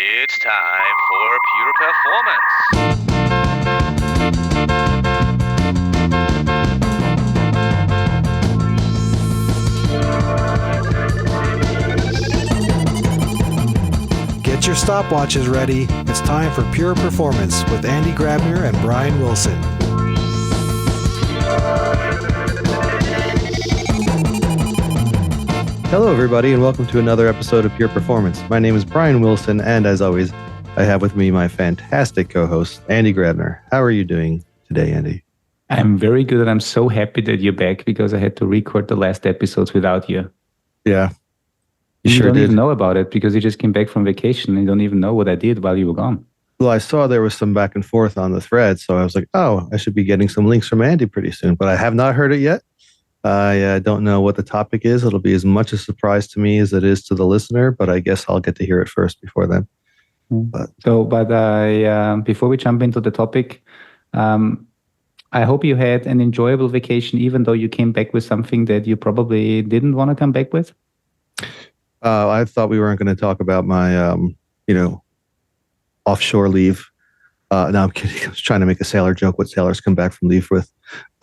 It's time for pure performance. Get your stopwatches ready. It's time for Pure Performance with Andy Grabner and Brian Wilson. Hello, everybody, and welcome to another episode of Pure Performance. My name is Brian Wilson, and as always, I have with me my fantastic co-host, Andy Grabner. How are you doing today, Andy? I'm very good, and I'm so happy that you're back because I had to record the last episodes without you. Yeah. You sure don't even know about it because you just came back from vacation and you don't even know what I did while you were gone. Well, I saw there was some back and forth on the thread, so I was like, oh, I should be getting some links from Andy pretty soon, but I have not heard it yet. I don't know what the topic is. It'll be as much a surprise to me as it is to the listener, but I guess I'll get to hear it first before then. Before we jump into the topic, I hope you had an enjoyable vacation, even though you came back with something that you probably didn't want to come back with. I thought we weren't going to talk about my, offshore leave. No, I'm kidding. I was trying to make a sailor joke. What sailors come back from leave with?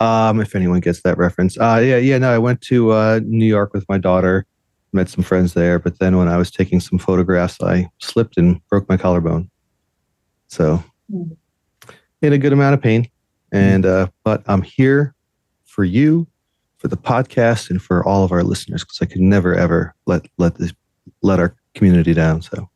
If anyone gets that reference. No, I went to New York with my daughter, met some friends there. But then when I was taking some photographs, I slipped and broke my collarbone. So, in a good amount of pain. And but I'm here for you, for the podcast, and for all of our listeners because I could never ever let our community down. So.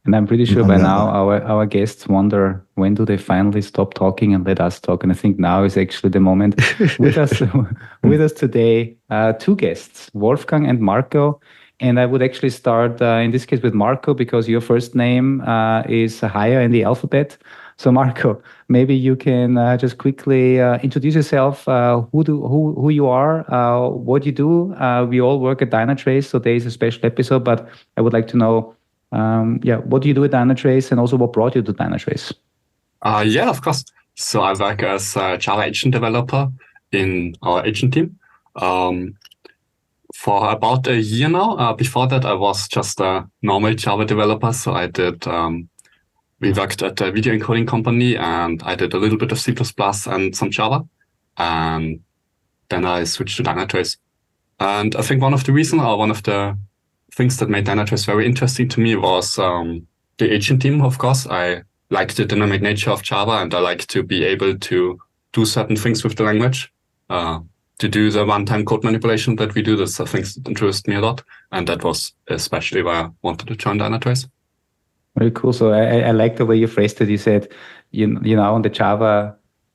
And I'm pretty sure by now our guests wonder when do they finally stop talking and let us talk. And I think now is actually the moment. With us today, two guests, Wolfgang and Marco. And I would actually start in this case with Marco because your first name is higher in the alphabet. So Marco, maybe you can just quickly introduce yourself, who you are, what you do. We all work at Dynatrace, so there is a special episode, but I would like to know what do you do at Dynatrace and also what brought you to Dynatrace? Of course. So I work as a Java agent developer in our agent team for about a year now. Before that, I was just a normal Java developer. So I did, we worked at a video encoding company and I did a little bit of C++ and some Java. And then I switched to Dynatrace. And I think one of the things that made Dynatrace very interesting to me was the agent team, of course. I like the dynamic nature of Java, and I like to be able to do certain things with the language, to do the one-time code manipulation that we do. That's the things that interest me a lot, and that was especially why I wanted to join Dynatrace. Very cool. So I like the way you phrased it. You said, on the Java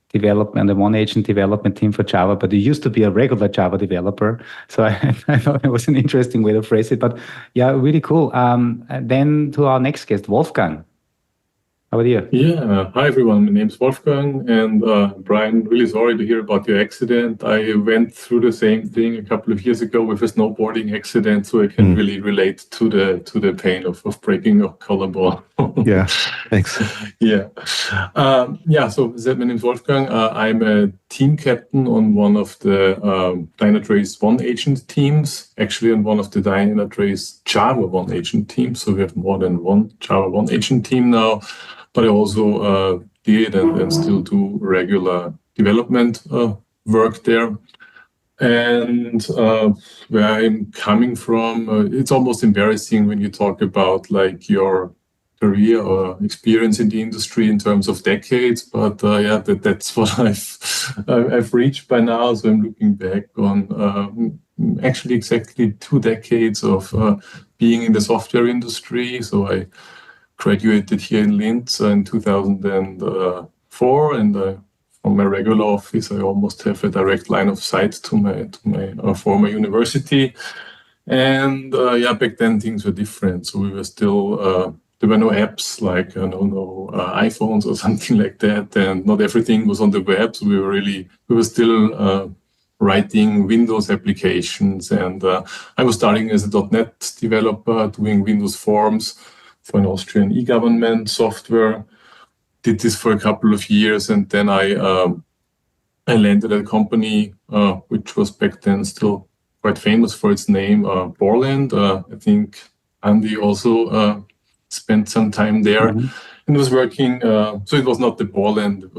development, the OneAgent development team for Java, but you used to be a regular Java developer. So I thought it was an interesting way to phrase it. But yeah, really cool. Then to our next guest, Wolfgang. How are you? Yeah, hi everyone. My name is Wolfgang, and Brian, really sorry to hear about your accident. I went through the same thing a couple of years ago with a snowboarding accident, so I can really relate to the pain of breaking your collarbone. Yeah, thanks. So my name is Wolfgang. I'm a team captain on one of the Dynatrace OneAgent teams, actually on one of the Dynatrace Java OneAgent teams. So we have more than one Java OneAgent team now. But I also did and still do regular development work there. And where I'm coming from, it's almost embarrassing when you talk about like your career or experience in the industry in terms of decades. But that's what I've reached by now. So I'm looking back on actually exactly 2 decades of being in the software industry. So I graduated here in Linz in 2004, and from my regular office, I almost have a direct line of sight to my former university. And back then things were different. So we were still there were no apps like no iPhones or something like that, and not everything was on the web. So we were still writing Windows applications, and I was starting as a .NET developer, doing Windows Forms for an Austrian e-government software. Did this for a couple of years, and then I landed at a company which was back then still quite famous for its name, Borland. I think Andy also spent some time there and was working. So it was not the Borland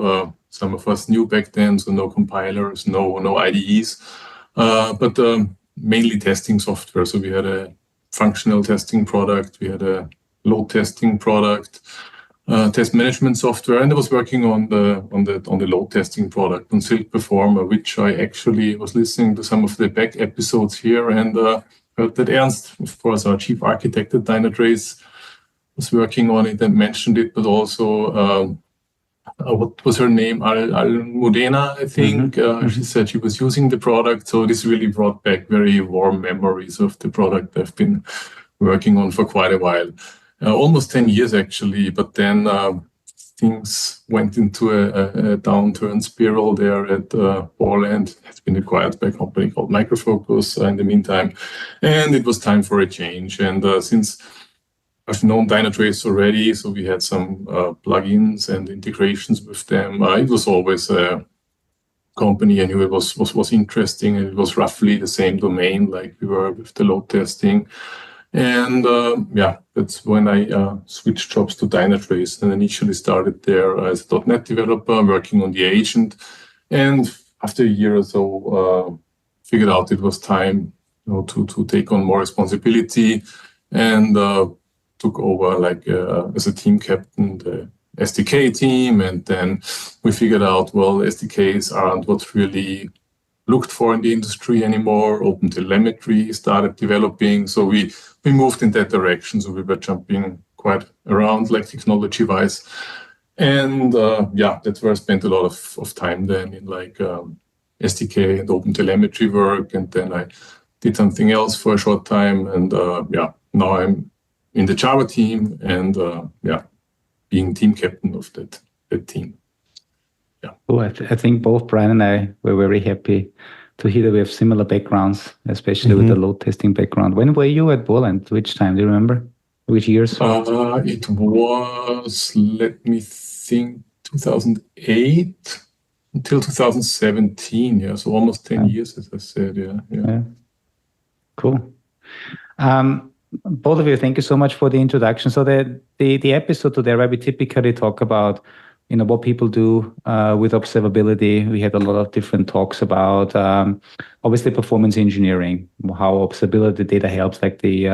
some of us knew back then, so no compilers, no IDEs, but mainly testing software. So we had a functional testing product, we had a load testing product, test management software, and I was working on the load testing product on Silk Performer, which I actually was listening to some of the back episodes here, and heard that Ernst, of course, our chief architect at Dynatrace, was working on it and mentioned it, but also what was her name? Almudena, I think. She said she was using the product. So this really brought back very warm memories of the product I've been working on for quite a while. Almost 10 years, actually. But then things went into a downturn spiral there at Borland. It's been acquired by a company called Micro Focus in the meantime. And it was time for a change. And since I've known Dynatrace already, so we had some plugins and integrations with them. It was always a company I knew it was interesting, and it was roughly the same domain like we were with the load testing. And that's when I switched jobs to Dynatrace and initially started there as a .NET developer working on the agent. And after a year or so, figured out it was time to take on more responsibility and took over as a team captain the SDK team, and then we figured out, well, SDKs aren't what's really looked for in the industry anymore. OpenTelemetry started developing, so we moved in that direction. So we were jumping quite around, technology-wise, and that's where I spent a lot of time then in SDK and OpenTelemetry work, and then I did something else for a short time, and now I'm in the Java team, and being team captain of that team. Yeah. Oh, I think both Brian and I were very happy to hear that we have similar backgrounds, especially with the load testing background. When were you at Borland? Which time? Do you remember? Which years? It was, let me think, 2008 until 2017. Yeah, so almost 10 years, as I said. Yeah. Cool. Both of you, thank you so much for the introduction. So the episode today, where we typically talk about, what people do with observability. We had a lot of different talks about, obviously, performance engineering, how observability data helps, like the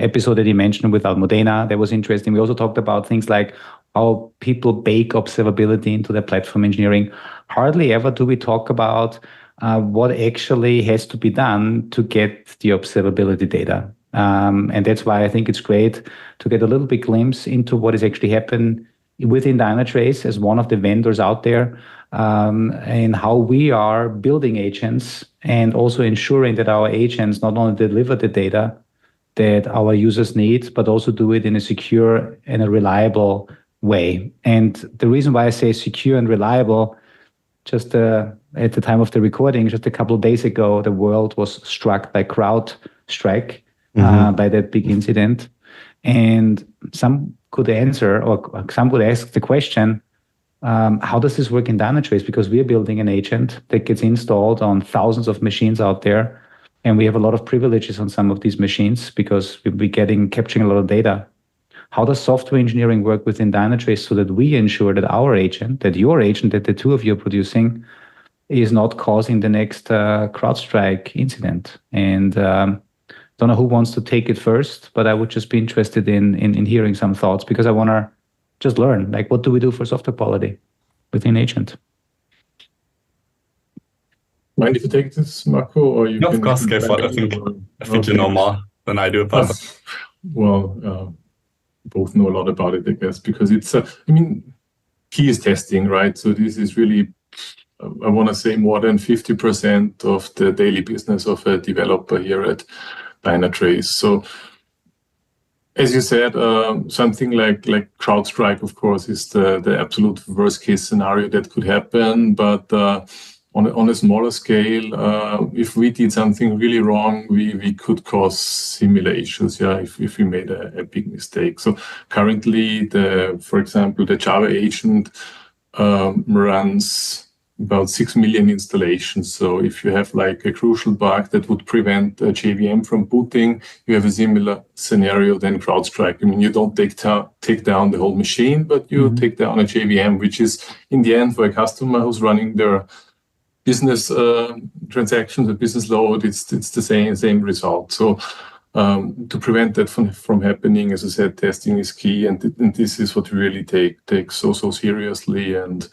episode that you mentioned with Almudena. That was interesting. We also talked about things like how people bake observability into their platform engineering. Hardly ever do we talk about what actually has to be done to get the observability data. And that's why I think it's great to get a little bit glimpse into what is actually happening within Dynatrace as one of the vendors out there, and how we are building agents and also ensuring that our agents not only deliver the data that our users need, but also do it in a secure and a reliable way. And the reason why I say secure and reliable, just at the time of the recording, just a couple of days ago, the world was struck by CrowdStrike, by that big incident. And some could answer, or some would ask the question, how does this work in Dynatrace? Because we are building an agent that gets installed on thousands of machines out there, and we have a lot of privileges on some of these machines because we'll be capturing a lot of data. How does software engineering work within Dynatrace so that we ensure that our agent, that your agent, that the two of you are producing, is not causing the next CrowdStrike incident? And don't know who wants to take it first, but I would just be interested in hearing some thoughts, because I want to just learn, what do we do for software quality within agent? Mind if you take this, Marco, or you? No, of course, go for it. I think you know more than I do about it. Well, both know a lot about it, I guess, because it's, key is testing, right? So this is really, I want to say, more than 50% of the daily business of a developer here at Dynatrace. So, as you said, something like CrowdStrike, of course, is the absolute worst case scenario that could happen. But on a smaller scale, if we did something really wrong, we could cause similar issues. Yeah, if we made a big mistake. So currently, for example, the Java agent runs about 6 million installations. So if you have like a crucial bug that would prevent a JVM from booting, you have a similar scenario than CrowdStrike. I mean, you don't take down the whole machine, but you take down a JVM, which is in the end for a customer who's running their business transactions, the business load, it's the same result. So to prevent that from happening, as I said, testing is key, and this is what we really take so seriously. And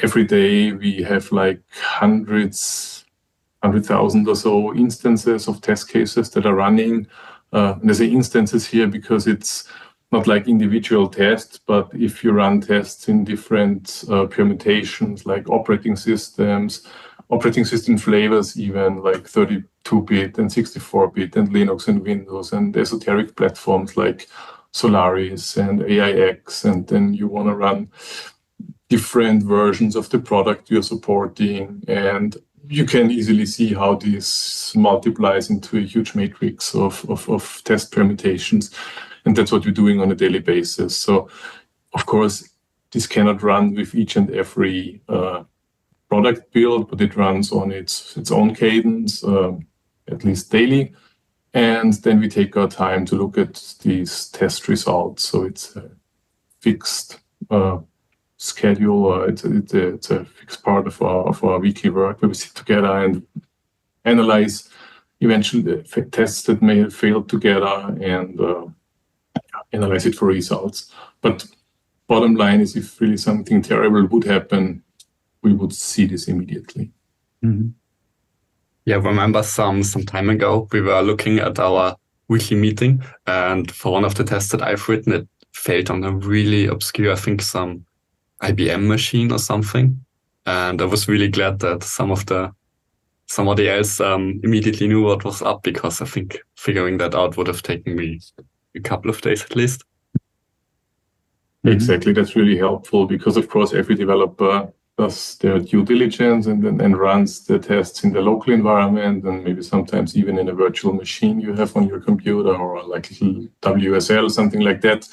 every day we have like 100,000 or so instances of test cases that are running. And I say instances here because it's not like individual tests, but if you run tests in different permutations like operating system flavors, even like 32-bit and 64-bit and Linux and Windows and esoteric platforms like Solaris and AIX, and then you want to run different versions of the product you're supporting, and you can easily see how this multiplies into a huge matrix of test permutations. And that's what we're doing on a daily basis. So, of course, this cannot run with each and every product build, but it runs on its own cadence, at least daily. And then we take our time to look at these test results. So it's a fixed schedule. It's a fixed part of our weekly work where we sit together and analyze eventually the tests that may have failed together and analyze it for results. But bottom line is, if really something terrible would happen, we would see this immediately. Mm-hmm. Yeah, I remember some time ago, we were looking at our weekly meeting, and for one of the tests that I've written, it failed on a really obscure, I think some IBM machine or something. And I was really glad that somebody else immediately knew what was up, because I think figuring that out would have taken me a couple of days at least. Exactly, that's really helpful, because of course every developer does their due diligence and runs the tests in the local environment, and maybe sometimes even in a virtual machine you have on your computer, or like little WSL, something like that.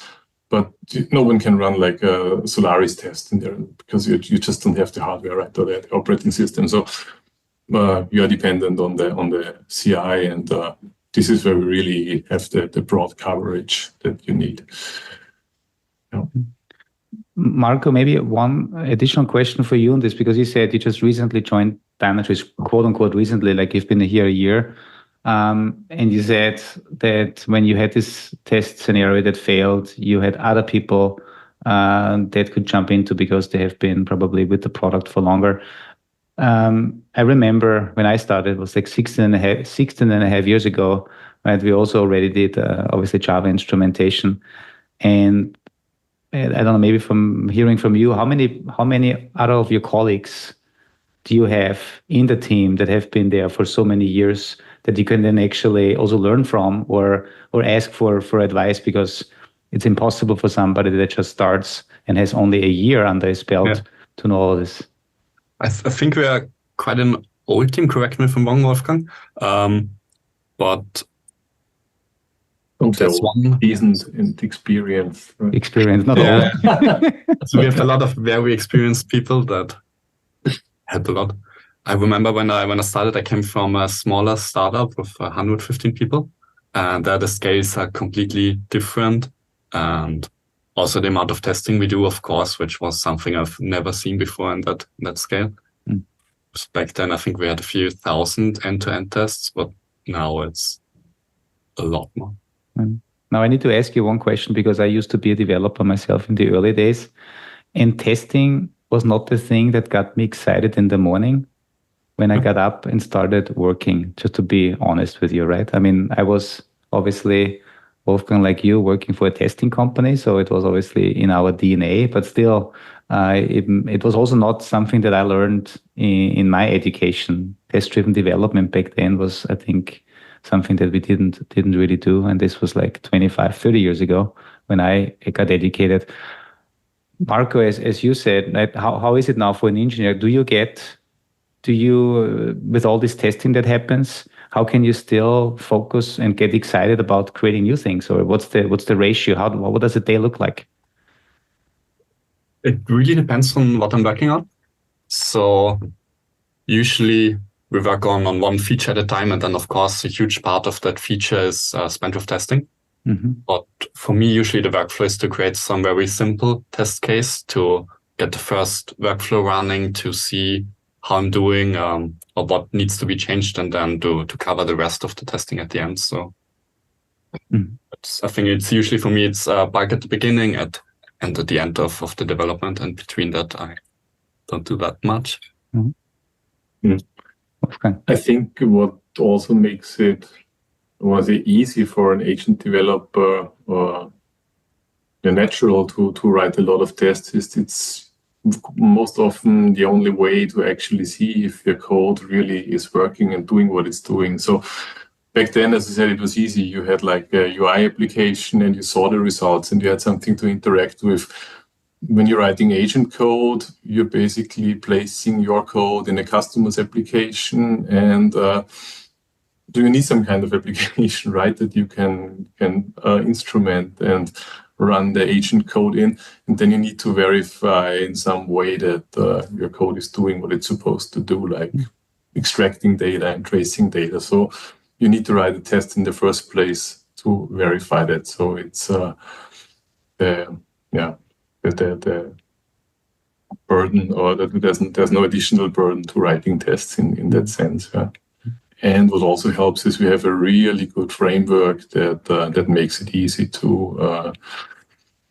But no one can run like a Solaris test in there, because you just don't have the hardware, right, or the operating system. So you are dependent on the CI, and this is where we really have the broad coverage that you need. Yeah. Marco, maybe one additional question for you on this, because you said you just recently joined Dynatrace, quote unquote recently, like you've been here a year. And you said that when you had this test scenario that failed, you had other people that could jump into because they have been probably with the product for longer. I remember when I started, it was like 16 and a half years ago, right? We also already did obviously Java instrumentation. And I don't know, maybe from hearing from you, how many out of your colleagues do you have in the team that have been there for so many years that you can then actually also learn from or ask for advice? Because it's impossible for somebody that just starts and has only a year under his belt to know all this. I think we are quite an old team, correct me if I'm wrong, Wolfgang. But that's one decent and experience. Right? Experience, not all. So we have a lot of very experienced people that help a lot. I remember when I started, I came from a smaller startup with 115 people, and there the scales are completely different. And also the amount of testing we do, of course, which was something I've never seen before in that scale. Back then, I think we had a few thousand end-to-end tests, but now it's a lot more. Now I need to ask you one question, because I used to be a developer myself in the early days, and testing was not the thing that got me excited in the morning when I got up and started working, just to be honest with you, right? I mean, I was obviously, Wolfgang, like you, working for a testing company, so it was obviously in our DNA, but still, it was also not something that I learned in my education. Test-driven development back then was, I think, something that we didn't really do, and this was like 25, 30 years ago when I got educated. Marco, as you said, right, how is it now for an engineer? With all this testing that happens, how can you still focus and get excited about creating new things? Or what's the ratio? What does a day look like? It really depends on what I'm working on. So usually we work on one feature at a time, and then of course a huge part of that feature is spent with testing. But for me, usually the workflow is to create some very simple test case to get the first workflow running, to see how I'm doing, or what needs to be changed, and then to cover the rest of the testing at the end. So I think it's usually, for me, it's bug at the beginning and at the end of the development, and between that I don't do that much. I think what also makes it easy for an agent developer or natural to write a lot of tests is it's most often the only way to actually see if your code really is working and doing what it's doing. So back then, as I said, it was easy. You had like a UI application and you saw the results and you had something to interact with. When you're writing agent code, you're basically placing your code in a customer's application, and do you need some kind of application, right, that you can instrument and run the agent code in, and then you need to verify in some way that your code is doing what it's supposed to do, like extracting data and tracing data. So you need to write a test in the first place to verify that. So it's the burden, or that there's no additional burden to writing tests in that sense. Yeah. And what also helps is we have a really good framework that makes it easy to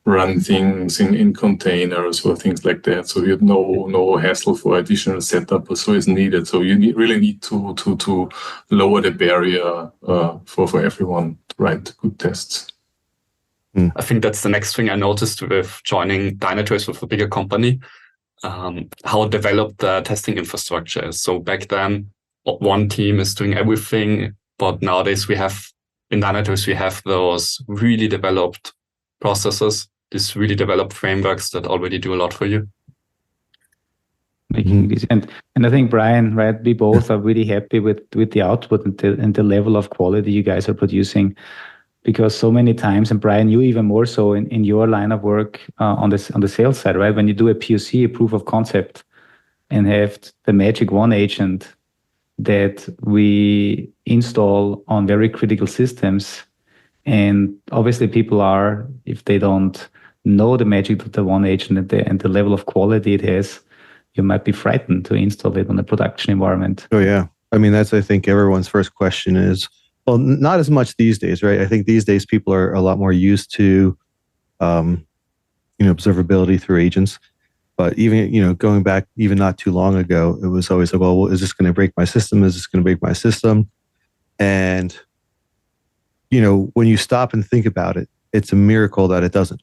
run things in containers or things like that. So you have no hassle for additional setup or so is needed. So you really need to lower the barrier for everyone to write good tests. I think that's the next thing I noticed with joining Dynatrace with a bigger company, how developed the testing infrastructure is. So back then, one team is doing everything, but nowadays in Dynatrace, we have those really developed processes, these really developed frameworks that already do a lot for you. Making this, and I think, Brian, right, we both are really happy with the output and the level of quality you guys are producing, because so many times, and Brian, you even more so in your line of work on the sales side, right? When you do a POC, a proof of concept, and have the magic OneAgent that we install on very critical systems, and obviously people are, if they don't know the magic of the OneAgent and the level of quality it has, you might be frightened to install it on a production environment. Oh yeah, I mean I think everyone's first question is, well, not as much these days, right? I think these days people are a lot more used to, observability through agents. But even, going back even not too long ago, it was always like, well, is this going to break my system? Is this going to break my system? And, when you stop and think about it, it's a miracle that it doesn't,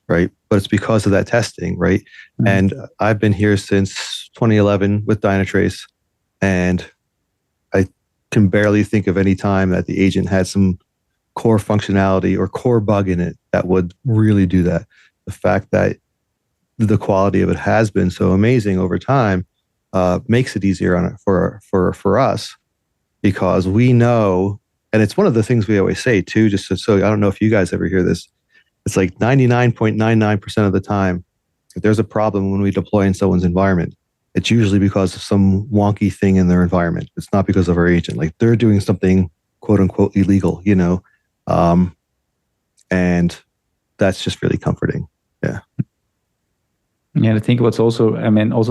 right? But it's because of that testing, right? Mm-hmm. And I've been here since 2011 with Dynatrace, and I can barely think of any time that the agent had some core functionality or core bug in it that would really do that. The fact that the quality of it has been so amazing over time makes it easier on it for us, because we know, and it's one of the things we always say too, just so I don't know if you guys ever hear this, it's like 99.99% of the time, if there's a problem when we deploy in someone's environment, it's usually because of some wonky thing in their environment. It's not because of our agent. Like they're doing something quote unquote illegal, and that's just really comforting. Yeah. Yeah, I think also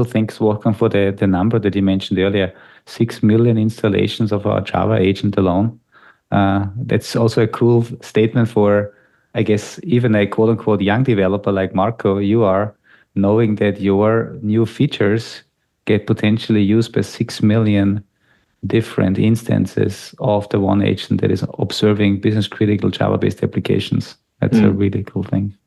thanks, Wolfgang, for the number that you mentioned earlier, 6 million installations of our Java agent alone. That's also a cool statement for, I guess, even a quote unquote young developer like Marco, you are, knowing that your new features get potentially used by 6 million different instances of the OneAgent that is observing business critical Java-based applications. That's a really cool thing.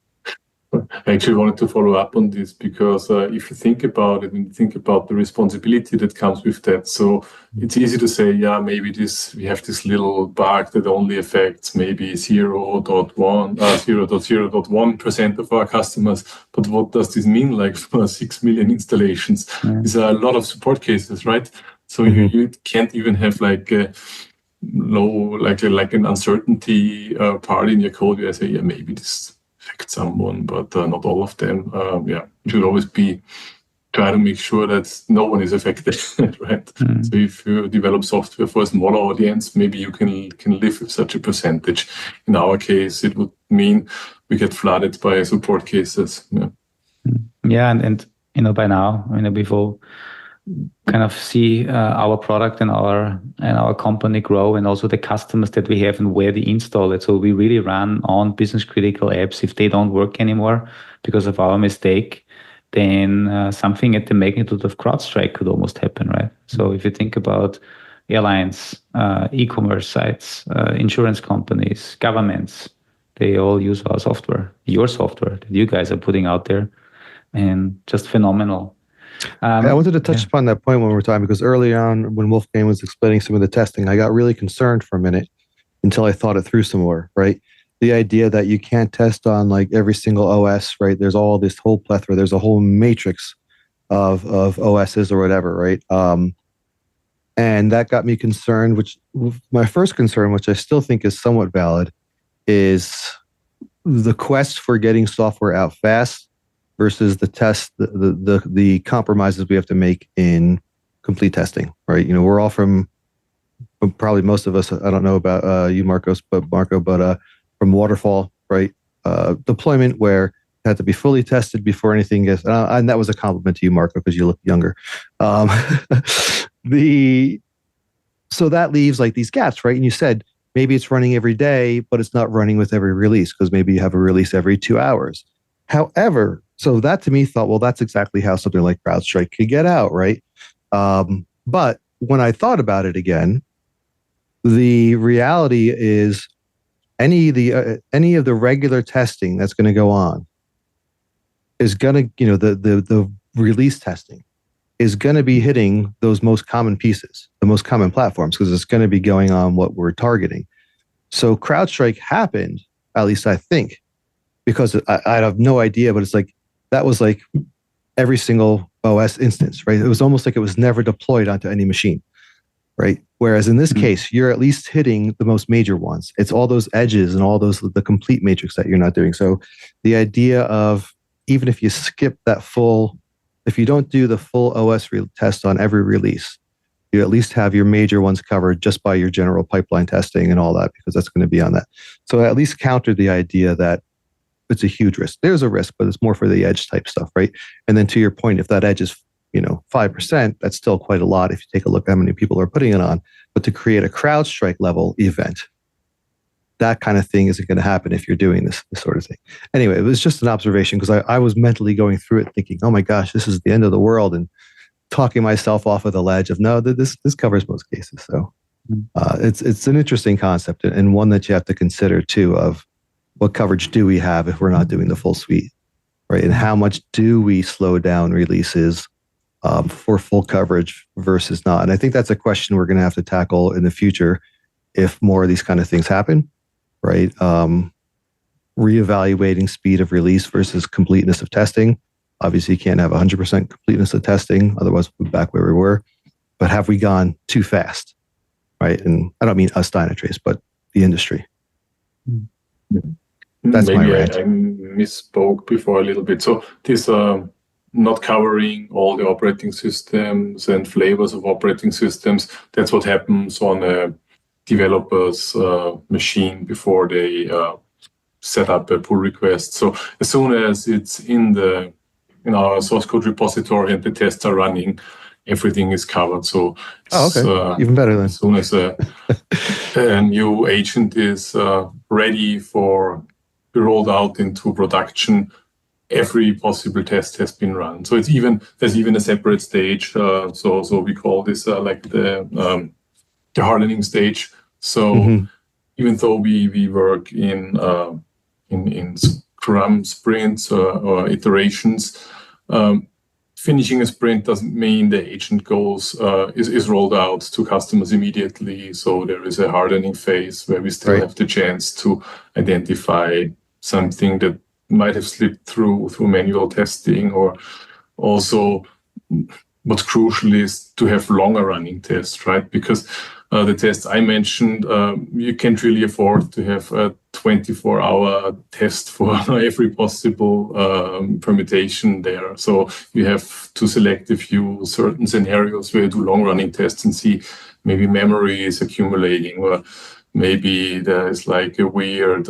I actually wanted to follow up on this because if you think about it and think about the responsibility that comes with that, so it's easy to say, yeah, maybe we have this little bug that only affects maybe 0.1% of our customers. But what does this mean, like for 6 million installations? These are a lot of support cases, right? So you can't even have like a low, like an uncertainty part in your code where I say, yeah, maybe this affect someone, but not all of them. It should always be try to make sure that no one is affected, right? So if you develop software for a smaller audience, maybe you can live with such a percentage. In our case, it would mean we get flooded by support cases. Yeah, and by now, we've all kind of see our product and our company grow, and also the customers that we have and where they install it. So we really run on business critical apps. If they don't work anymore because of our mistake, then something at the magnitude of CrowdStrike could almost happen, right? So if you think about airlines, e-commerce sites, insurance companies, governments, they all use our software, your software that you guys are putting out there, and just phenomenal. I wanted to touch upon that point one more time, because early on when Wolfgang was explaining some of the testing, I got really concerned for a minute until I thought it through some more, right? The idea that you can't test on like every single OS, right? There's all this whole plethora, there's a whole matrix of OSs or whatever, right? And that got me concerned, which my first concern, which I still think is somewhat valid, is the quest for getting software out fast versus the test, the compromises we have to make in complete testing, right? We're all from, probably most of us, I don't know about you, Marco, but from waterfall, right? Deployment where it had to be fully tested before anything gets, and that was a compliment to you, Marco, because you look younger. So that leaves like these gaps, right? And you said maybe it's running every day, but it's not running with every release, because maybe you have a release every 2 hours. However, so that to me thought, well, that's exactly how something like CrowdStrike could get out, right? But when I thought about it again, the reality is any of the regular testing that's going to go on is going to, the release testing is going to be hitting those most common pieces, the most common platforms, because it's going to be going on what we're targeting. So CrowdStrike happened, at least I think, because I have no idea, but it's like, that was like every single OS instance, right? It was almost like it was never deployed onto any machine, right? Whereas in this case, you're at least hitting the most major ones. It's all those edges and all the complete matrix that you're not doing. So the idea of, even if you skip that if you don't do the full OS test on every release, you at least have your major ones covered just by your general pipeline testing and all that, because that's going to be on that. So at least counter the idea that it's a huge risk. There's a risk, but it's more for the edge type stuff, right? And then to your point, if that edge is 5%, that's still quite a lot if you take a look at how many people are putting it on. But to create a CrowdStrike level event, that kind of thing isn't going to happen if you're doing this sort of thing. Anyway, it was just an observation, because I was mentally going through it thinking, oh my gosh, this is the end of the world, and talking myself off of the ledge of, no, this covers most cases. So it's an interesting concept, and one that you have to consider too, of what coverage do we have if we're not doing the full suite, right? And how much do we slow down releases for full coverage versus not? And I think that's a question we're going to have to tackle in the future if more of these kind of things happen, right? Reevaluating speed of release versus completeness of testing. Obviously, you can't have 100% completeness of testing, otherwise we'll be back where we were. But have we gone too fast, right? And I don't mean us, Dynatrace, but the industry. That's maybe my rant. I misspoke before a little bit. So this not covering all the operating systems and flavors of operating systems, that's what happens on a developer's machine before they set up a pull request. So as soon as it's in our source code repository and the tests are running, everything is covered. So even better then. As soon as a new agent is ready for be rolled out into production, every possible test has been run. So there's even a separate stage. So we call this like the hardening stage. So even though we work in Scrum sprints or iterations, finishing a sprint doesn't mean the agent is rolled out to customers immediately. So there is a hardening phase where we still have the chance to identify something that might have slipped through manual testing, or also what's crucial is to have longer running tests, right? Because the tests I mentioned, you can't really afford to have a 24-hour test for every possible permutation there. So you have to select a few certain scenarios where you do long-running tests and see maybe memory is accumulating, or maybe there's like a weird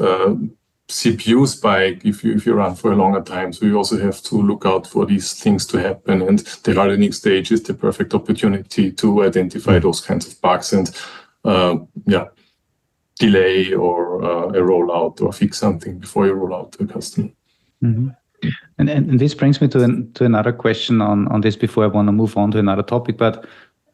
CPU spike if you run for a longer time. So you also have to look out for these things to happen. And the hardening stage is the perfect opportunity to identify those kinds of bugs and delay or a rollout or fix something before you roll out to a customer. Mm-hmm. And this brings me to another question on this before I want to move on to another topic. But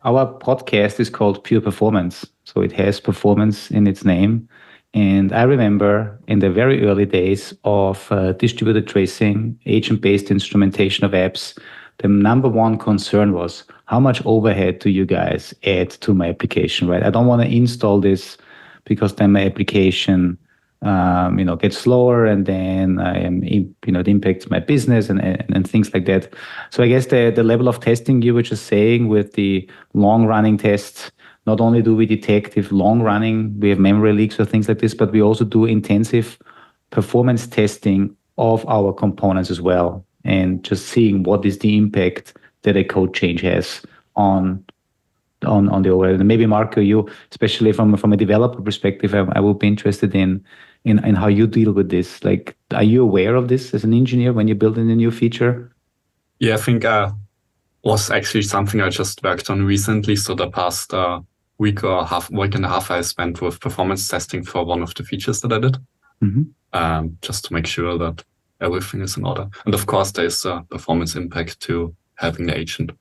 our podcast is called Pure Performance. So it has performance in its name. And I remember in the very early days of distributed tracing, agent-based instrumentation of apps, the number one concern was, how much overhead do you guys add to my application, right? I don't want to install this because then my application gets slower, and then it impacts my business and things like that. So I guess the level of testing you were just saying with the long-running tests, not only do we detect if long-running, we have memory leaks or things like this, but we also do intensive performance testing of our components as well, and just seeing what is the impact that a code change has on the overhead. And maybe Marco, you, especially from a developer perspective, I would be interested in how you deal with this. Like, are you aware of this as an engineer when you're building a new feature? Yeah, I think was actually something I just worked on recently. So the past week and a half I spent with performance testing for one of the features that I did, just to make sure that everything is in order. And of course, there's a performance impact to having the agent.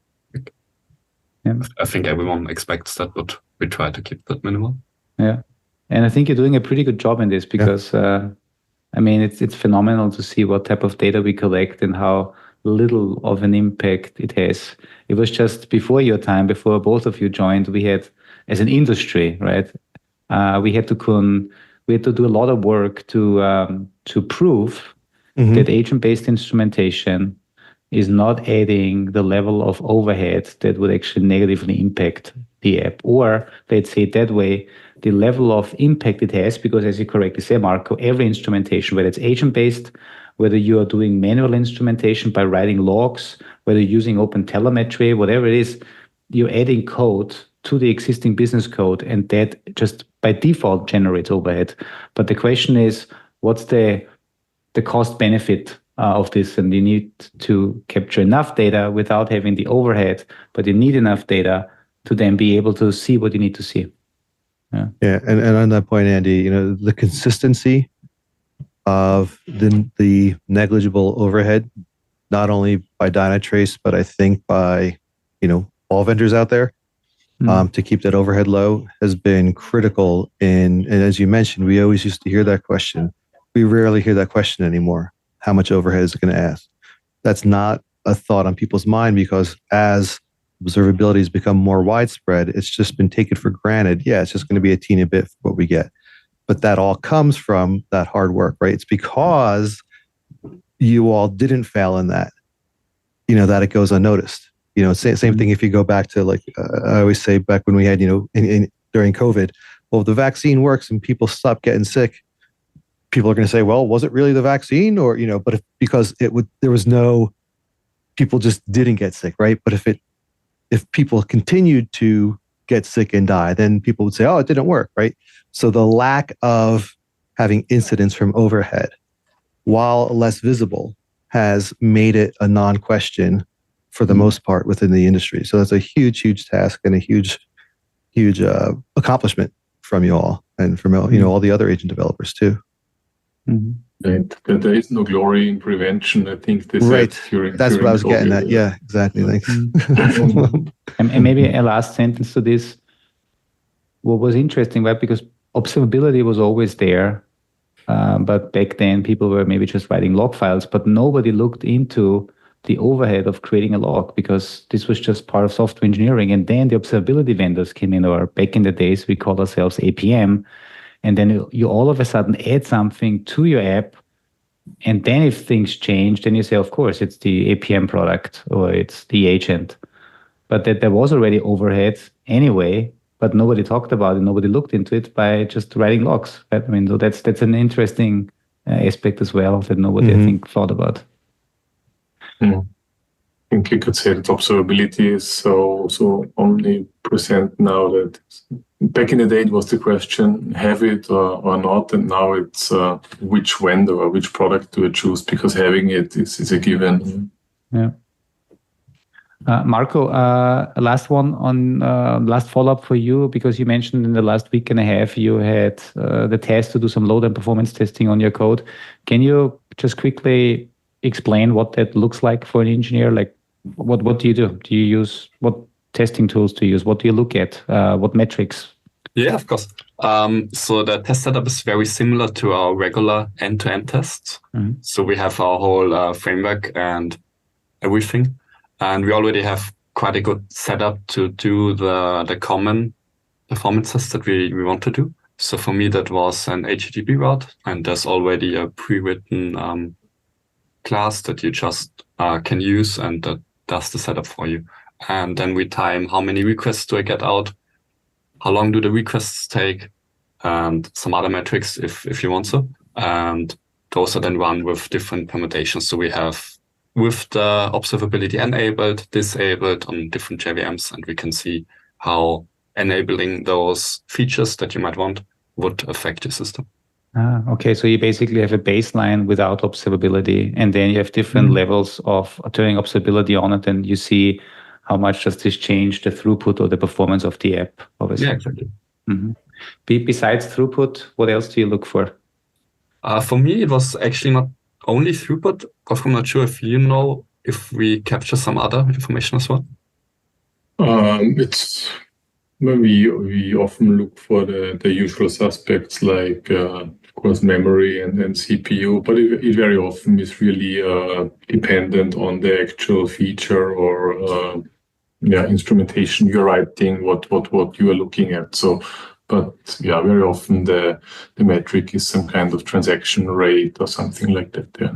I think everyone expects that, but we try to keep that minimal. Yeah. And I think you're doing a pretty good job in this because, it's phenomenal to see what type of data we collect and how little of an impact it has. It was just before your time, before both of you joined, we had, as an industry, right? We had to do a lot of work to prove that agent-based instrumentation is not adding the level of overhead that would actually negatively impact the app. Or, let's say it that way, the level of impact it has, because as you correctly say, Marco, every instrumentation, whether it's agent-based, whether you are doing manual instrumentation by writing logs, whether you're using open telemetry, whatever it is, you're adding code to the existing business code, and that just by default generates overhead. But the question is, what's the cost benefit of this? And you need to capture enough data without having the overhead, but you need enough data to then be able to see what you need to see. Yeah, and on that point, Andy, the consistency of the negligible overhead, not only by Dynatrace, but I think by all vendors out there, to keep that overhead low has been critical. And as you mentioned, we always used to hear that question. We rarely hear that question anymore. How much overhead is it going to ask? That's not a thought on people's mind, because as observability has become more widespread, it's just been taken for granted. Yeah, it's just going to be a teeny bit for what we get. But that all comes from that hard work, right? It's because you all didn't fail in that, that it goes unnoticed. Same thing if you go back to, like, I always say back when we had, during COVID, well, if the vaccine works and people stop getting sick, people are going to say, well, was it really the vaccine? Or, but because there was no, people just didn't get sick, right? But if people continued to get sick and die, then people would say, oh, it didn't work, right? So the lack of having incidents from overhead, while less visible, has made it a non-question for the most part within the industry. So that's a huge, huge task and a huge, huge accomplishment from you all, and from all the other agent developers too. And there is no glory in prevention. I think this That's what I was getting at. Yeah, exactly. Thanks. And maybe a last sentence to this. What was interesting, right? Because observability was always there, but back then people were maybe just writing log files, but nobody looked into the overhead of creating a log, because this was just part of software engineering. And then the observability vendors came in, or back in the days we called ourselves APM. And then you all of a sudden add something to your app. And then if things change, then you say, of course, it's the APM product or it's the agent. But that there was already overhead anyway, but nobody talked about it, nobody looked into it by just writing logs. Right? I mean, so that's an interesting aspect as well that nobody, I think, thought about. I think you could say that observability is so omnipresent now that back in the day it was the question, have it or not, and now it's which vendor or which product do I choose, because having it is a given. Yeah. Marco, last one on last follow-up for you, because you mentioned in the last week and a half you had the task to do some load and performance testing on your code. Can you just quickly explain what that looks like for an engineer? Like, what do you do? Do you use, what testing tools do you use? What do you look at? What metrics? Yeah, of course. So the test setup is very similar to our regular end-to-end tests. So we have our whole framework and everything. And we already have quite a good setup to do the common performance tests that we want to do. So for me, that was an HTTP route, and there's already a pre-written class that you just can use, and that does the setup for you. And then we time how many requests do I get out, how long do the requests take, and some other metrics if you want so. And those are then run with different permutations. So we have with the observability enabled, disabled on different JVMs, and we can see how enabling those features that you might want would affect your system. Okay, so you basically have a baseline without observability, and then you have different levels of turning observability on it, and you see how much does this change the throughput or the performance of the app, obviously. Yeah, exactly. Besides throughput, what else do you look for? For me, it was actually not only throughput. I'm not sure if you know if we capture some other information as well. It's we often look for the usual suspects like of course memory and CPU, but it very often is really dependent on the actual feature or instrumentation you're writing, what you are looking at. So, but yeah, very often the metric is some kind of transaction rate or something like that. Yeah.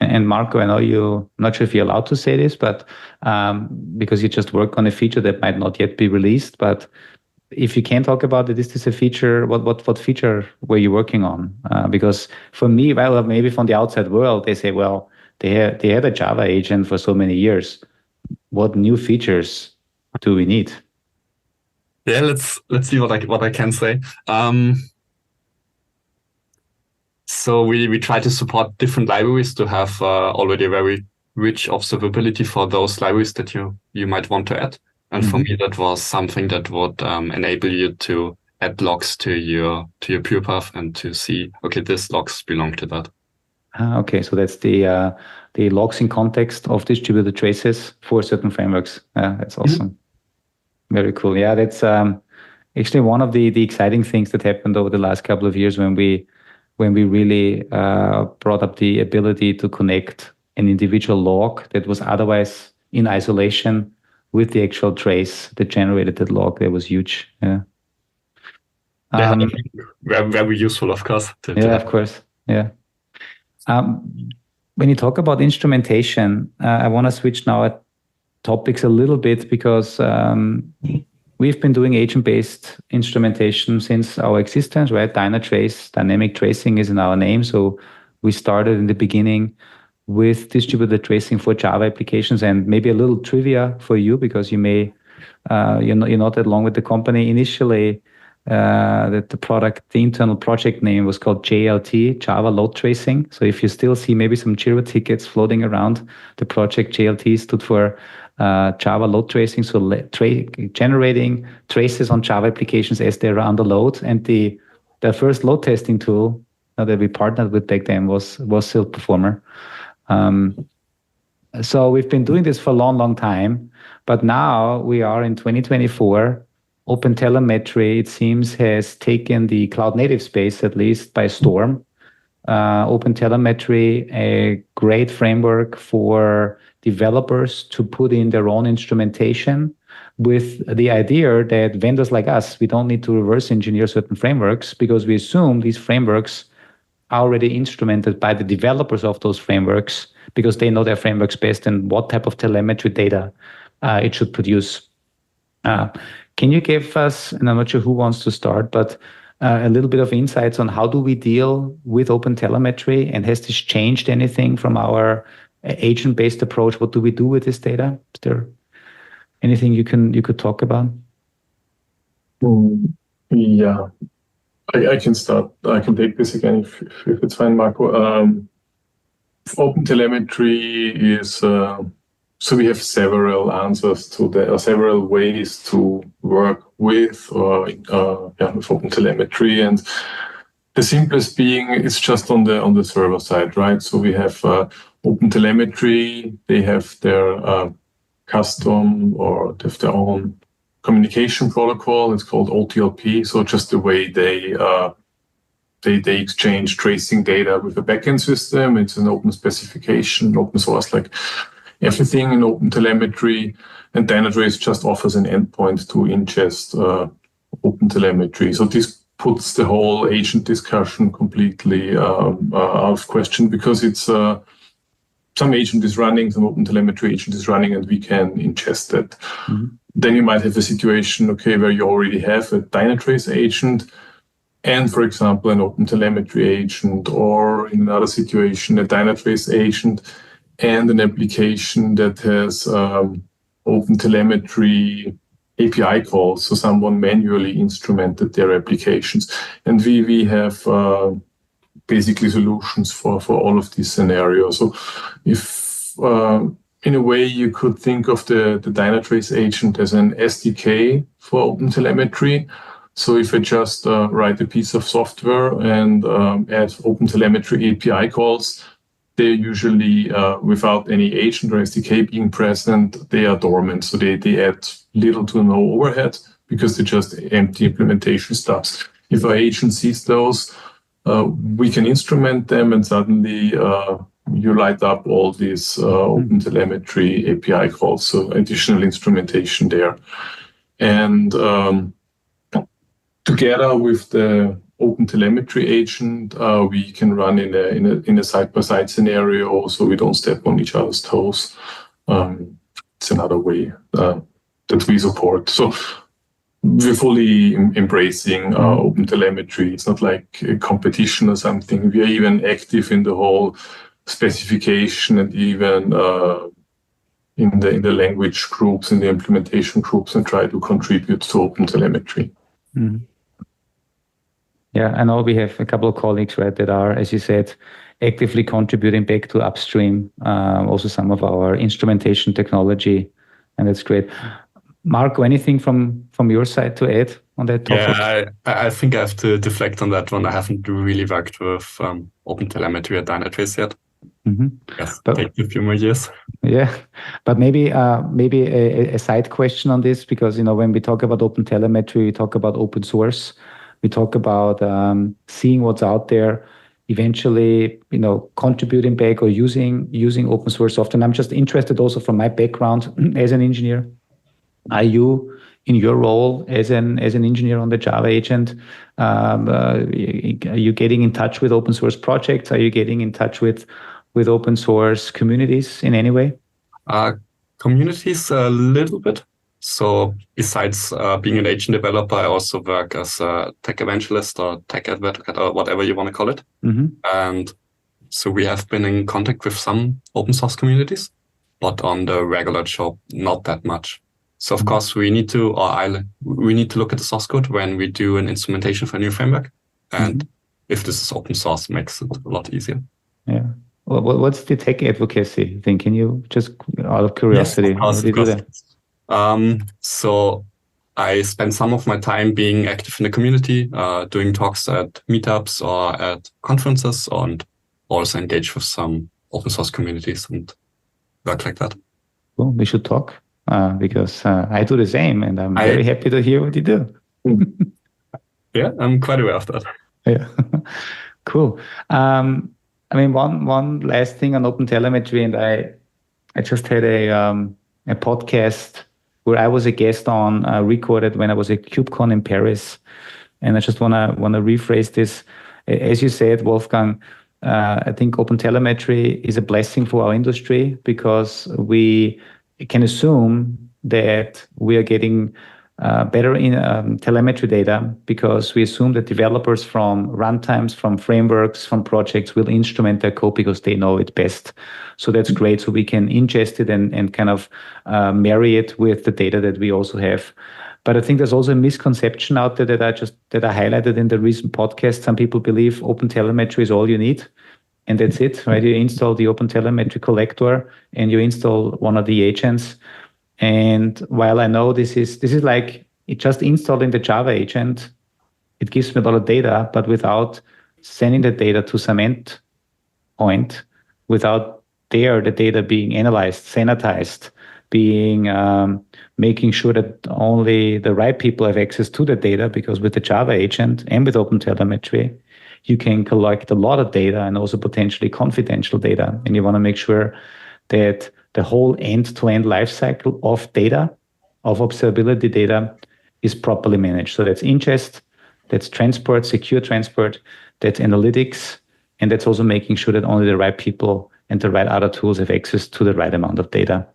And Marco, I know I'm not sure if you're allowed to say this, but because you just work on a feature that might not yet be released, but if you can talk about it, is this a feature? What feature were you working on? Because for me, well, maybe from the outside world, they say, well, they had a Java agent for so many years. What new features do we need? Yeah, let's see what I can say. So we try to support different libraries to have already a very rich observability for those libraries that you might want to add. And for me, that was something that would enable you to add logs to your pure path and to see, okay, these logs belong to that. Okay, so that's the logs in context of distributed traces for certain frameworks. That's awesome. Very cool. Yeah, that's actually one of the exciting things that happened over the last couple of years when we really brought up the ability to connect an individual log that was otherwise in isolation with the actual trace that generated that log. That was huge. Yeah. Very, very useful, of course. Of course. Yeah. When you talk about instrumentation, I want to switch now at topics a little bit because we've been doing agent-based instrumentation since our existence, right? Dynatrace, dynamic tracing is in our name. So we started in the beginning with distributed tracing for Java applications. And maybe a little trivia for you, because you may, you're not that long with the company. Initially, that the internal project name was called JLT, Java Load Tracing. So if you still see maybe some Jira tickets floating around, the project JLT stood for Java Load Tracing, so generating traces on Java applications as they're under load. And the first load testing tool that we partnered with back then was Silk Performer. So we've been doing this for a long time, but now we are in 2024. OpenTelemetry, it seems, has taken the cloud native space, at least by storm. OpenTelemetry, a great framework for developers to put in their own instrumentation, with the idea that vendors like us, we don't need to reverse engineer certain frameworks because we assume these frameworks are already instrumented by the developers of those frameworks because they know their frameworks best and what type of telemetry data it should produce. Can you give us, and I'm not sure who wants to start, but a little bit of insights on how do we deal with OpenTelemetry, and has this changed anything from our agent-based approach? What do we do with this data? Is there anything you could talk about? Yeah, I can start. I can take this again if it's fine, Marco. OpenTelemetry is so we have several answers to that, or several ways to work with with OpenTelemetry, and the simplest being it's just on the server side, right? So we have OpenTelemetry. They have their custom, or they have their own communication protocol. It's called OTLP. So just the way they exchange tracing data with a backend system. It's an open specification, open source, like everything in OpenTelemetry. And Dynatrace just offers an endpoint to ingest OpenTelemetry. So this puts the whole agent discussion completely out of question, because it's some agent is running, some OpenTelemetry agent is running, and we can ingest that. Mm-hmm. Then you might have a situation, where you already have a Dynatrace agent and, for example, an OpenTelemetry agent, or in another situation, a Dynatrace agent and an application that has OpenTelemetry API calls. So someone manually instrumented their applications. And we have basically solutions for all of these scenarios. So if in a way you could think of the Dynatrace agent as an SDK for OpenTelemetry. So if I just write a piece of software and add OpenTelemetry API calls, they're usually without any agent or SDK being present, they are dormant. So they add little to no overhead, because they're just empty implementation stubs. If our agent sees those, we can instrument them, and suddenly you light up all these OpenTelemetry API calls, so additional instrumentation there. And together with the OpenTelemetry agent, we can run in a side-by-side scenario, so we don't step on each other's toes. It's another way that we support. So we're fully embracing OpenTelemetry. It's not like a competition or something. We are even active in the whole specification, and even in the language groups, in the implementation groups, and try to contribute to OpenTelemetry. Mm-hmm. Yeah, I know we have a couple of colleagues, right, that are, as you said, actively contributing back to upstream, also some of our instrumentation technology, and that's great. Marco, anything from your side to add on that topic? Yeah, I think I have to deflect on that one. I haven't really worked with OpenTelemetry at Dynatrace yet. Mm-hmm. Yes, take a few more years. Yeah, but maybe a side question on this, because when we talk about OpenTelemetry, we talk about open source. We talk about seeing what's out there, eventually, contributing back or using open source software. And I'm just interested also from my background as an engineer. Are you, in your role as an engineer on the Java agent, are you getting in touch with open source projects? Are you getting in touch with open source communities in any way? Communities a little bit. So besides being an agent developer, I also work as a tech evangelist or tech advocate, or whatever you want to call it. Mm-hmm. And so we have been in contact with some open source communities, but on the regular job, not that much. So of course we need to look at the source code when we do an instrumentation for a new framework. And if this is open source, it makes it a lot easier. Yeah. Well, what's the tech advocacy thing? Can you just, out of curiosity, yes, how do you do that? So I spend some of my time being active in the community, doing talks at meetups or at conferences, and also engage with some open source communities and work like that. Well, we should talk because I do the same, and I'm very happy to hear what you do. Yeah, I'm quite aware of that. Yeah, cool. One last thing on OpenTelemetry, and I just had a podcast where I was a guest on, recorded when I was at KubeCon in Paris. And I just want to rephrase this. As you said, Wolfgang, I think OpenTelemetry is a blessing for our industry, because we can assume that we are getting better in telemetry data, because we assume that developers from runtimes, from frameworks, from projects will instrument their code because they know it best. So that's great. So we can ingest it and kind of marry it with the data that we also have. But I think there's also a misconception out there that I highlighted in the recent podcast. Some people believe OpenTelemetry is all you need, and that's it, right? You install the OpenTelemetry collector and you install one of the agents. And while I know this is like it just installing the Java agent, it gives me a lot of data, but without sending the data to some endpoint, without the data being analyzed, sanitized, being making sure that only the right people have access to the data, because with the Java agent and with OpenTelemetry, you can collect a lot of data and also potentially confidential data. And you want to make sure that the whole end-to-end lifecycle of data, of observability data, is properly managed. So that's ingest, that's transport, secure transport, that's analytics, and that's also making sure that only the right people and the right other tools have access to the right amount of data.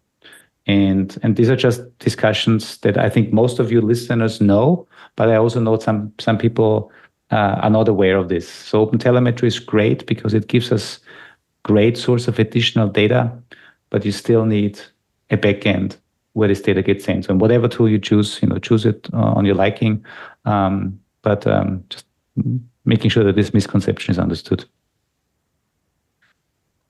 And these are just discussions that I think most of you listeners know, but I also know some people are not aware of this. So OpenTelemetry is great because it gives us great source of additional data, but you still need a backend where this data gets sent. So whatever tool you choose, choose it on your liking, but just making sure that this misconception is understood.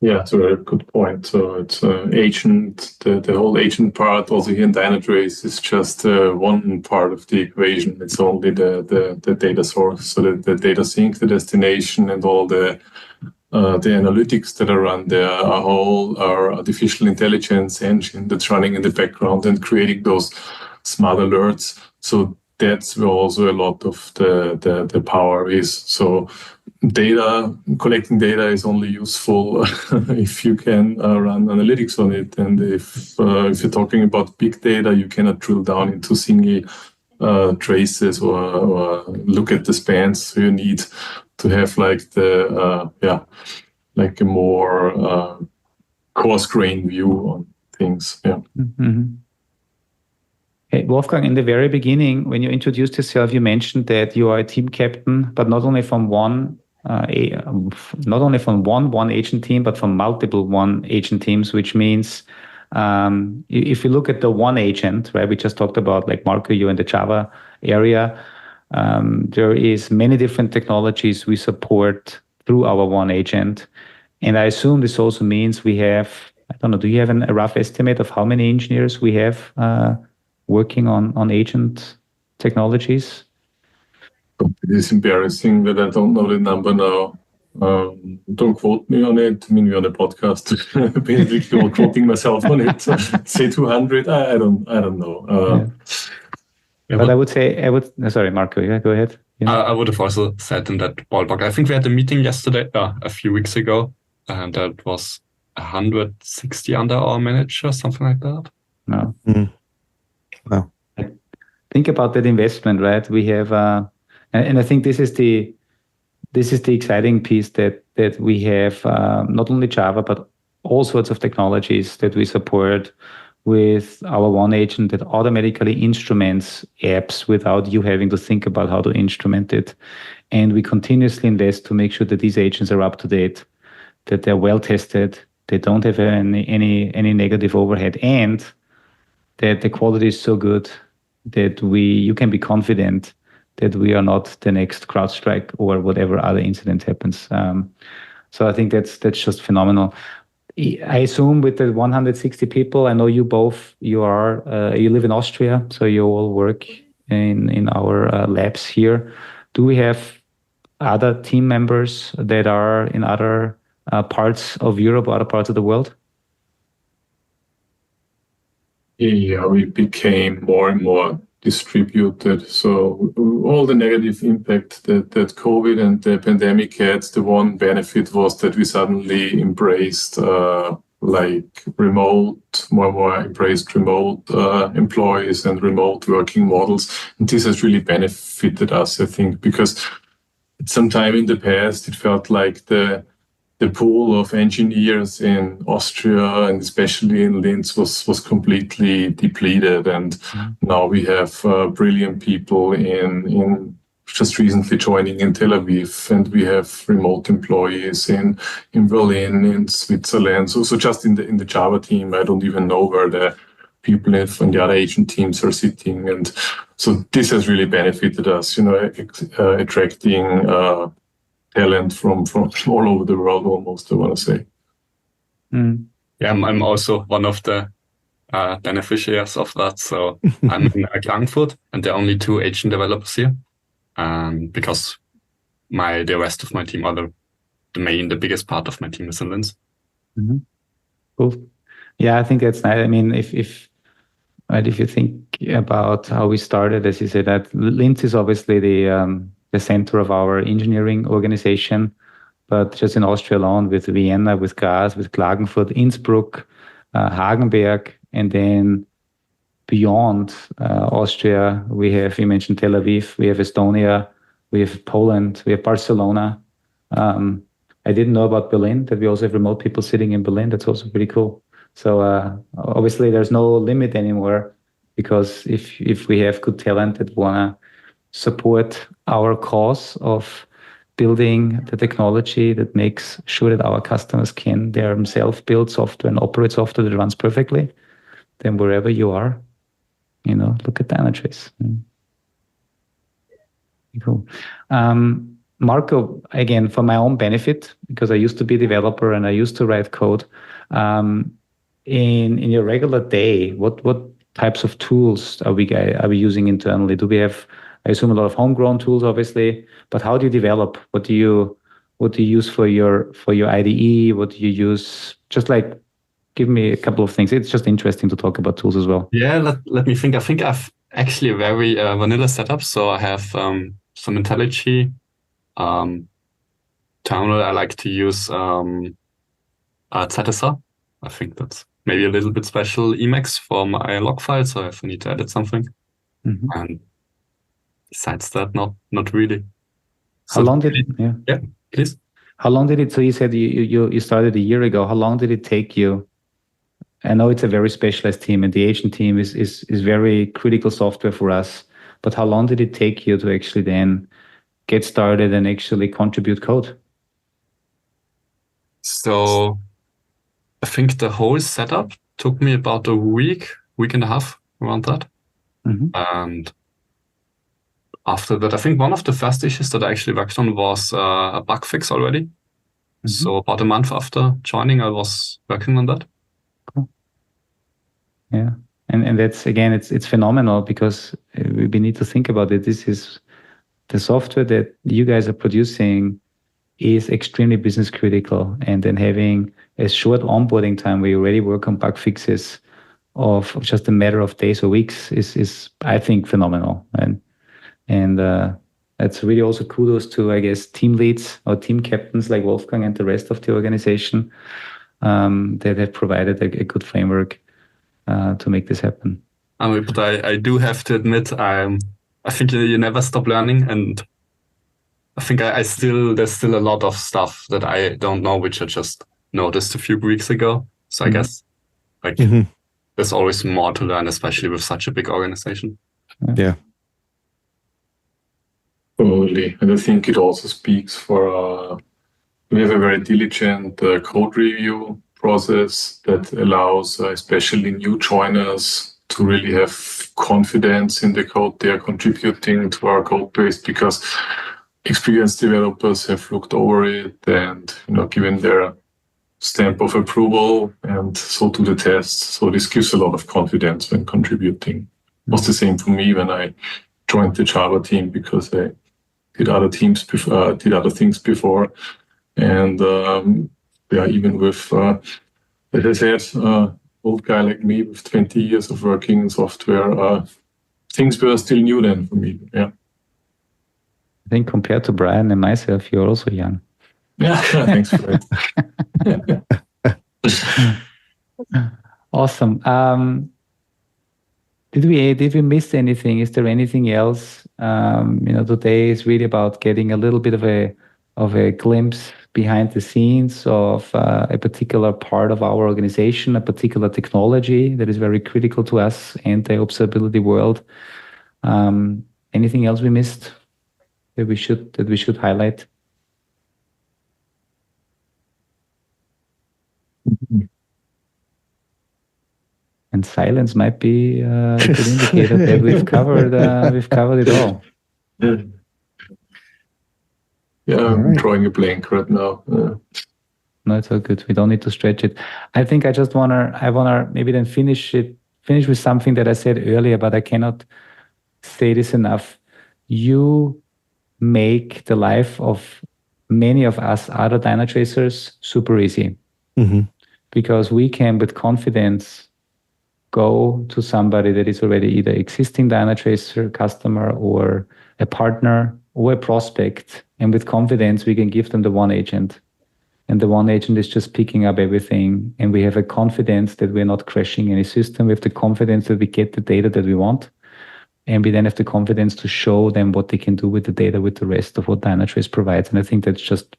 Yeah, it's a very good point. So it's agent, the whole agent part also here in Dynatrace is just one part of the equation. It's only the data source. So the data sink, the destination, and all the analytics that are run there are all our artificial intelligence engine that's running in the background and creating those smart alerts. So that's where also a lot of the power is. So collecting data is only useful if you can run analytics on it. And if you're talking about big data, you cannot drill down into single traces or look at the spans. So you need to have like like a more coarse-grained view on things. Yeah. Mm-hmm. Hey, Wolfgang, in the very beginning, when you introduced yourself, you mentioned that you are a team captain, but not only from one agent team, but from multiple one agent teams, which means if you look at the one agent, right, we just talked about like Marco, you in the Java area, there is many different technologies we support through our one agent. And I assume this also means we have, I don't know, do you have a rough estimate of how many engineers we have working on agent technologies? It is embarrassing that I don't know the number now. Don't quote me on it. I mean, we're on a podcast, basically quoting myself on it. So say 200. I don't know. But I would say, sorry, Marco, yeah, go ahead. I would have also said in that ballpark. I think we had a meeting yesterday, a few weeks ago, and that was 160 under our manager, something like that. No. Mm. Wow. Think about that investment, right? We have, and I think this is the exciting piece that we have, not only Java, but all sorts of technologies that we support with our one agent that automatically instruments apps without you having to think about how to instrument it. And we continuously invest to make sure that these agents are up to date, that they're well tested, they don't have any negative overhead, and that the quality is so good that you can be confident that we are not the next CrowdStrike or whatever other incident happens. So I think that's just phenomenal. I assume with the 160 people, I know you both, you live in Austria, so you all work in our labs here. Do we have other team members that are in other parts of Europe or other parts of the world? Yeah, we became more and more distributed. So all the negative impact that COVID and the pandemic had, the one benefit was that we suddenly embraced like remote, more and more embraced remote employees and remote working models. And this has really benefited us, I think, because at some time in the past, it felt like the the pool of engineers in Austria and especially in Linz was completely depleted. And now we have brilliant people in just recently joining in Tel Aviv, and we have remote employees in Berlin, in Switzerland. So just in the Java team, I don't even know where the people from the other agent teams are sitting. And so this has really benefited us, attracting talent from all over the world, almost, I want to say. Yeah, I'm also one of the beneficiaries of that. So I'm in Klagenfurt, and there are only 2 agent developers here. Because the rest of my team are the biggest part of my team is in Linz. Cool. Yeah, I think that's nice. I mean, if you think about how we started, as you said, that Linz is obviously the center of our engineering organization, but just in Austria alone, with Vienna, with Graz, with Klagenfurt, Innsbruck, Hagenberg, and then beyond Austria, you mentioned Tel Aviv, we have Estonia, we have Poland, we have Barcelona. I didn't know about Berlin, that we also have remote people sitting in Berlin. That's also pretty cool. So obviously there's no limit anymore, because if we have good talent that want to support our cause of building the technology that makes sure that our customers can themselves build software and operate software that runs perfectly, then wherever you are, look at Dynatrace. Cool. Marco, again, for my own benefit, because I used to be a developer and I used to write code, in your regular day, what types of tools are we using internally? Do we have, I assume, a lot of homegrown tools, obviously, but how do you develop? What do you use for your IDE? What do you use? Just like, give me a couple of things. It's just interesting to talk about tools as well. Yeah, let me think. I think I've actually a very vanilla setup. So I have some IntelliJ terminal. I like to use ZSR. I think that's maybe a little bit special Emacs for my log file. So if I need to edit something, and besides that, not really. How long did it? Yeah, please. How long did it? So you said you started a year ago. How long did it take you? I know it's a very specialized team, and the agent team is very critical software for us. But how long did it take you to actually then get started and actually contribute code? So I think the whole setup took me about a week and a half, around that. And after that, I think one of the first issues that I actually worked on was a bug fix already. So about a month after joining, I was working on that. Cool. Yeah. And that's, again, it's phenomenal, because we need to think about it. This is the software that you guys are producing is extremely business critical. And then having a short onboarding time where you already work on bug fixes of just a matter of days or weeks is I think, phenomenal. And that's really also kudos to, I guess, team leads or team captains like Wolfgang and the rest of the organization that have provided a good framework to make this happen. But I do have to admit, I think you never stop learning, and I think there's still a lot of stuff that I don't know, which I just noticed a few weeks ago. So I guess there's always more to learn, especially with such a big organization. Yeah. Totally. And I think it also speaks for, we have a very diligent code review process that allows especially new joiners to really have confidence in the code they are contributing to our code base, because experienced developers have looked over it and given their stamp of approval, and so do the tests. So this gives a lot of confidence when contributing. It was the same for me when I joined the Java team, because I did other things before, and even with, as I said, old guy like me with 20 years of working in software, things were still new then for me. Yeah. I think compared to Brian and myself, you're also young. Yeah, thanks for that. Awesome. Did we miss anything? Is there anything else? Today is really about getting a little bit of a glimpse behind the scenes of a particular part of our organization, a particular technology that is very critical to us and the observability world. Anything else we missed that we should highlight? And silence might be a good indicator that we've covered it all. Yeah, I'm drawing a blank right now. No, it's all good. We don't need to stretch it. I think I wanna maybe then finish with something that I said earlier, but I cannot say this enough. You make the life of many of us other Dynatracers super easy. Mm-hmm. Because we can with confidence go to somebody that is already either existing Dynatracer customer or a partner or a prospect, and with confidence we can give them the OneAgent, and the OneAgent is just picking up everything, and we have a confidence that we're not crashing any system. We have the confidence that we get the data that we want, and we then have the confidence to show them what they can do with the data with the rest of what Dynatrace provides. And I think it's just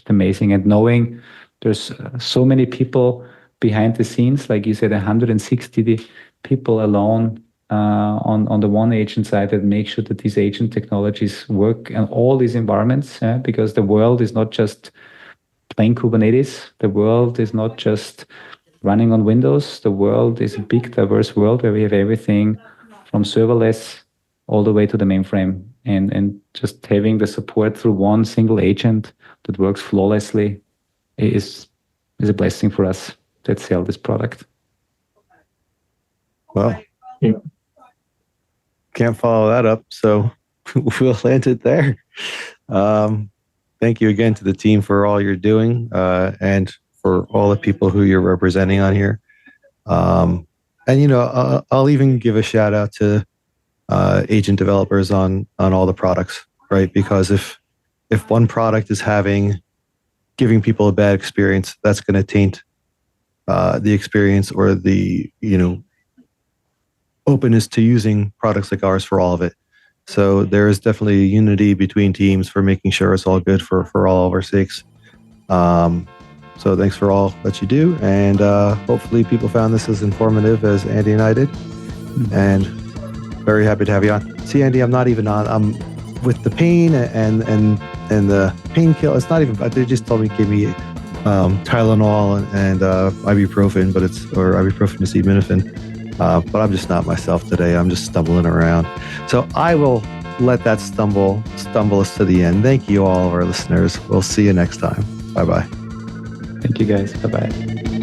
amazing. And knowing there's so many people behind the scenes, like you said, 160 people alone on the OneAgent side that make sure that these agent technologies work in all these environments, because the world is not just plain Kubernetes. The world is not just running on Windows. The world is a big, diverse world where we have everything from serverless all the way to the mainframe, and just having the support through one single agent that works flawlessly is a blessing for us that sell this product. Well, can't follow that up, so we'll land it there. Thank you again to the team for all you're doing, and for all the people who you're representing on here. And I'll even give a shout out to agent developers on all the products, right? Because if one product is giving people a bad experience, that's going to taint the experience or the openness to using products like ours for all of it. So there is definitely a unity between teams for making sure it's all good for all of our sakes. So thanks for all that you do, and hopefully people found this as informative as Andy and I did. And very happy to have you on. See, Andy, I'm not even on. I'm with the pain and the painkiller. It's not even. They just told me, give me Tylenol and ibuprofen, or ibuprofen acetaminophen. But I'm just not myself today. I'm just stumbling around. So I will let that stumble us to the end. Thank you all of our listeners. We'll see you next time. Bye-bye. Thank you guys. Bye-bye.